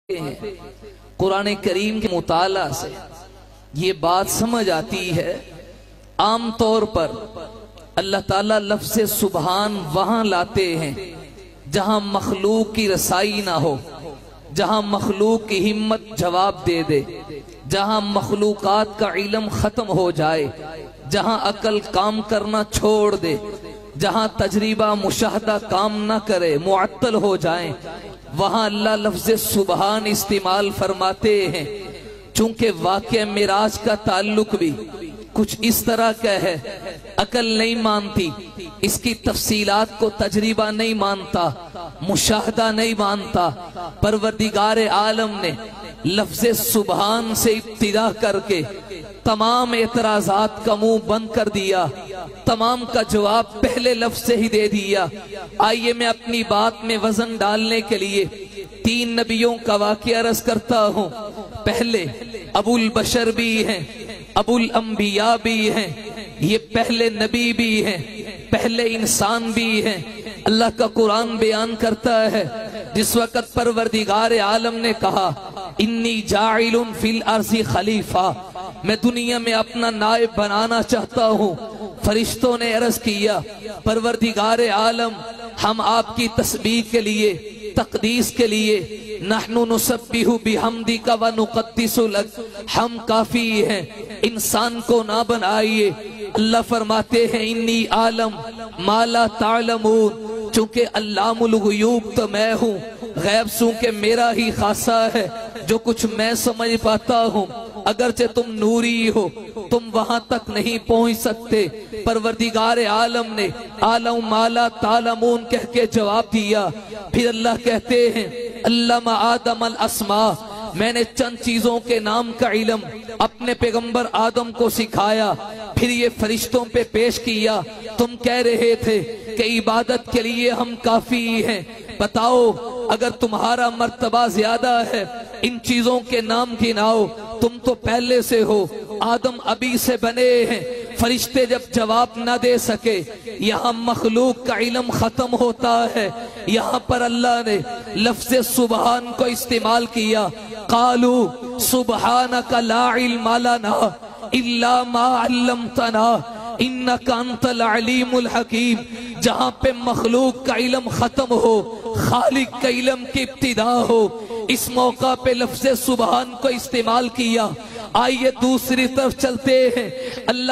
ہیں قرآن کریم کے مطالعہ سے یہ بات سمجھ آتی ہے۔ عام طور پر اللہ تعالیٰ لفظ سبحان وہاں لاتے ہیں جہاں مخلوق کی رسائی نہ ہو، جہاں مخلوق کی ہمت جواب دے دے، جہاں مخلوقات کا علم ختم ہو جائے، جہاں عقل کام کرنا چھوڑ دے، جہاں تجربہ مشاہدہ کام نہ کرے، معطل ہو جائیں، وہاں اللہ لفظ سبحان استعمال فرماتے ہیں۔ چونکہ واقعہ معراج کا تعلق بھی کچھ اس طرح کا ہے، عقل نہیں مانتی، اس کی تفصیلات کو تجربہ نہیں مانتا، مشاہدہ نہیں مانتا، پروردگار عالم نے لفظ سبحان سے ابتدا کر کے تمام اعتراضات کا منہ بند کر دیا، تمام کا جواب پہلے لفظ سے ہی دے دیا۔ آئیے میں اپنی بات میں وزن ڈالنے کے لیے 3 نبیوں کا واقعہ عرض کرتا ہوں۔ پہلے ابو البشر بھی ہیں، ابو الانبیاء بھی ہیں، یہ پہلے نبی بھی ہیں، پہلے انسان بھی ہیں۔ اللہ کا قرآن بیان کرتا ہے جس وقت پروردگار عالم نے کہا انی جاعل فی الارض خلیفہ، میں دنیا میں اپنا نائب بنانا چاہتا ہوں، فرشتوں نے عرض کیا پروردگار عالم ہم آپ کی تسبیح کے لیے، تقدیس کے لیے نحن نسبح بحمدک ونقدس لک، ہم کافی ہیں، انسان کو نہ بنائیے۔ اللہ فرماتے ہیں انی عالم ما لا تعلمون، چونکہ علام الغیوب تو میں ہوں، غیب سوں کہ میرا ہی خاصہ ہے، جو کچھ میں سمجھ پاتا ہوں، اگرچہ تم نوری ہو تم وہاں تک نہیں پہنچ سکتے۔ پروردگار عالم نے عالم ما لا تعلمون کہہ کے جواب دیا۔ پھر اللہ کہتے ہیں علم آدم الاسماء، میں نے چند چیزوں کے نام کا علم اپنے پیغمبر آدم کو سکھایا، پھر یہ فرشتوں پہ پیش کیا۔ تم کہہ رہے تھے کہ عبادت کے لیے ہم کافی ہیں، بتاؤ اگر تمہارا مرتبہ زیادہ ہے ان چیزوں کے نام گناؤ، تم تو پہلے سے ہو، آدم ابھی سے بنے ہیں۔ فرشتے جب جواب نہ دے سکے، یہاں مخلوق کا علم ختم ہوتا ہے، یہاں پر اللہ نے لفظ سبحان کو استعمال کیا۔ قالوا سبحانک لا علم لنا الا ما علمتنا انک انت العلیم الحکیم، جہاں پہ مخلوق کا علم ختم ہو، خالق کا علم کی ابتدا ہو، اس موقع پہ لفظ سبحان کو استعمال کیا۔ آئیے دوسری طرف چلتے ہیں۔ اللہ